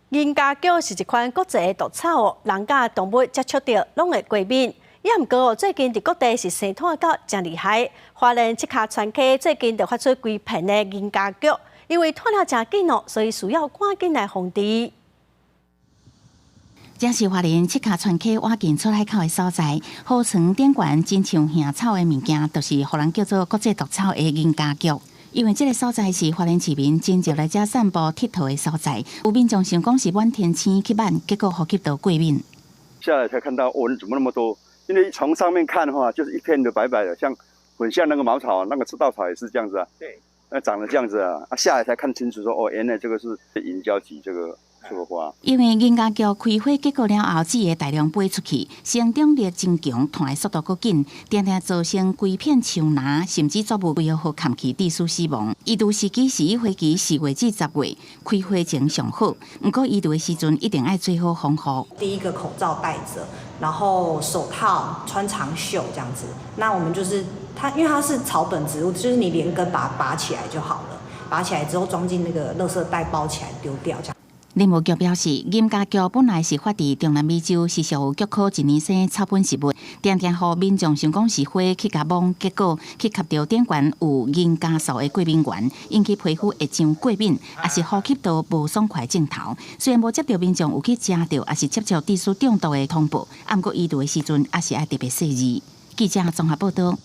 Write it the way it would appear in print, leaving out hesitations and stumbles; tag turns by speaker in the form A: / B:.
A: 银家菊是一款国际的毒草，人甲动物接触到拢会过敏。也毋过最近伫各地是生产到真厉害，花莲七卡川溪最近就发出规片的银家菊，因为脱了真紧哦，所以需要赶紧来防治。
B: 这是花莲七卡川溪挖进出海口的所在，号称点悬真像杏草的物件，就是互人叫做国际毒草的银家菊。因为这个所在是花莲市民真少来这散步佚佗的所在，有民众想讲是满天星去挽，结果呼吸到过敏。
C: 下来才看到蚊怎么那么多，因为从上面看的话，就是一片的白白的，像很像那个茅草，那个赤道草也是这样子啊。对，那长得这样子啊，下来才看清楚说，哦，原来这个是银胶棘这个。
B: 因为银家菊开花结果了后，籽会大量飞出去，生长力真强，传的速度阁紧，常常造成规片树芽，甚至作物为互砍去致死亡。伊度时期是以花期4月至10月，开花前上好。不过伊度的时阵一定要做好防护。
D: 第一个口罩戴着，然后手套穿长袖这样子。那我们就是它，因为它是草本植物，就是你连根把它拔起来就好了。拔起来之后装进那个垃圾袋包起来丢掉这样。
B: 林务局表示，银家菊本来是发伫中南美洲，是属菊科一年生草本植物，常常互民众想讲是花去甲摸，结果去吸到点悬有银加素的过敏源，引起皮肤会长过敏，也是呼吸道无爽快症头。虽然无接到民众有去食到，也是接触致死中毒的通报，不过医疗的时阵也是爱特别细致。记者综合报道。